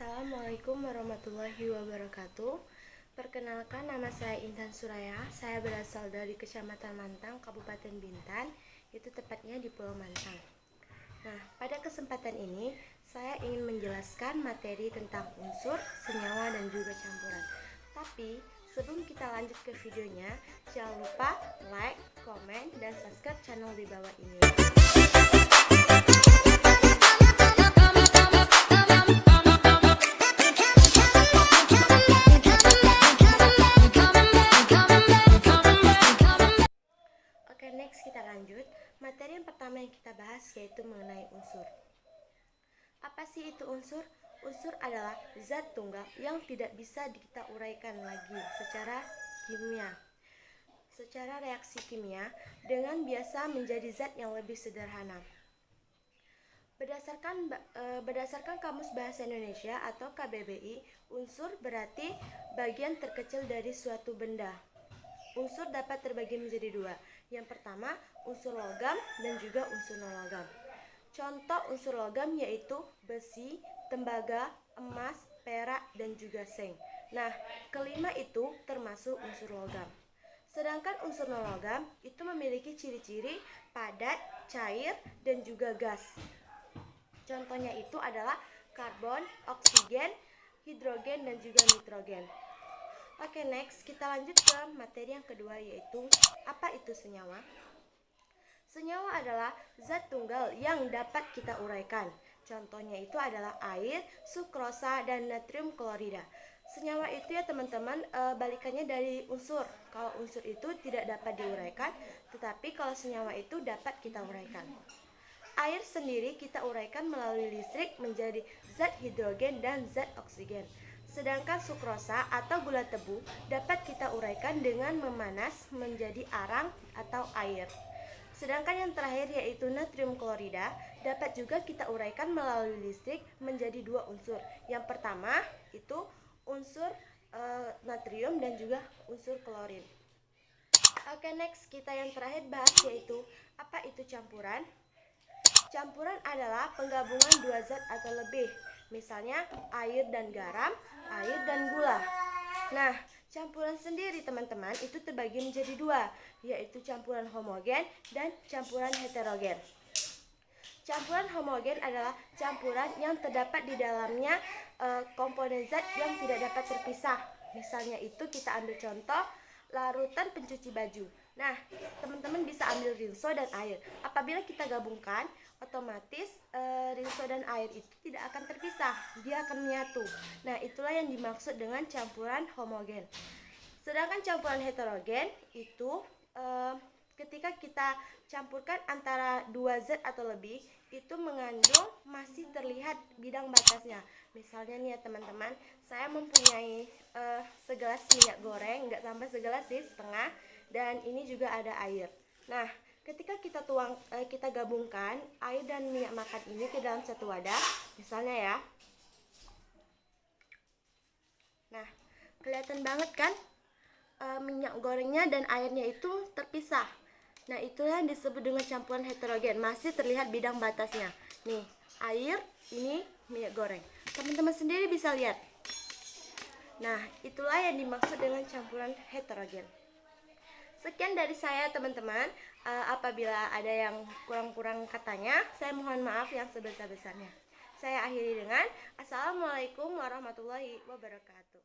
Assalamualaikum warahmatullahi wabarakatuh. Perkenalkan, nama saya Intan Suraya. Saya berasal dari Kecamatan Mantang, Kabupaten Bintan, itu tepatnya di Pulau Mantang. Nah, pada kesempatan ini saya ingin menjelaskan materi tentang unsur, senyawa, dan juga campuran. Tapi sebelum kita lanjut ke videonya, jangan lupa like, komen, dan subscribe channel di bawah ini. Oke, next kita lanjut. Materi yang pertama yang kita bahas yaitu mengenai unsur. Apa sih itu unsur? Unsur adalah zat tunggal yang tidak bisa kita uraikan lagi secara kimia. Secara reaksi kimia dengan biasa menjadi zat yang lebih sederhana. Berdasarkan Kamus Bahasa Indonesia atau KBBI, unsur berarti bagian terkecil dari suatu benda. Unsur dapat terbagi menjadi dua. Yang pertama, unsur logam dan juga unsur non-logam. Contoh unsur logam yaitu besi, tembaga, emas, perak, dan juga seng. Nah, kelima itu termasuk unsur logam. Sedangkan unsur non-logam itu memiliki ciri-ciri padat, cair, dan juga gas. Contohnya itu adalah karbon, oksigen, hidrogen, dan juga nitrogen. Oke, next kita lanjut ke materi yang kedua yaitu apa itu senyawa? Senyawa adalah zat tunggal yang dapat kita uraikan. Contohnya itu adalah air, sukrosa, dan natrium klorida. Senyawa itu ya teman-teman balikannya dari unsur. Kalau unsur itu tidak dapat diuraikan, tetapi kalau senyawa itu dapat kita uraikan. Air sendiri kita uraikan melalui listrik menjadi zat hidrogen dan zat oksigen. Sedangkan sukrosa atau gula tebu dapat kita uraikan dengan memanas menjadi arang atau air. Sedangkan yang terakhir yaitu natrium klorida dapat juga kita uraikan melalui listrik menjadi dua unsur. Yang pertama itu unsur natrium dan juga unsur klorin. Oke, next kita yang terakhir bahas yaitu apa itu campuran? Campuran adalah penggabungan dua zat atau lebih. Misalnya air dan garam, air dan gula. Nah, campuran sendiri teman-teman itu terbagi menjadi dua, yaitu campuran homogen dan campuran heterogen. Campuran homogen adalah campuran yang terdapat di dalamnya komponen zat yang tidak dapat terpisah. Misalnya itu kita ambil contoh larutan pencuci baju. Nah, teman-teman bisa ambil rinso dan air. Apabila kita gabungkan, otomatis rinso dan air itu tidak akan terpisah, dia akan menyatu. Nah, itulah yang dimaksud dengan campuran homogen. Sedangkan campuran heterogen itu ketika kita campurkan antara dua zat atau lebih, itu mengandung masih terlihat bidang batasnya. Misalnya nih ya teman-teman, saya mempunyai segelas minyak goreng, nggak sampai segelas sih, setengah, dan ini juga ada air. Nah, ketika kita gabungkan air dan minyak makan ini ke dalam satu wadah, misalnya ya. Nah, kelihatan banget kan minyak gorengnya dan airnya itu terpisah. Nah, itulah yang disebut dengan campuran heterogen, masih terlihat bidang batasnya. Nih, air, ini minyak goreng. Teman-teman sendiri bisa lihat. Nah, itulah yang dimaksud dengan campuran heterogen. Sekian dari saya teman-teman. Apabila ada yang kurang-kurang katanya, saya mohon maaf yang sebesar-besarnya. Saya akhiri dengan Assalamualaikum warahmatullahi wabarakatuh.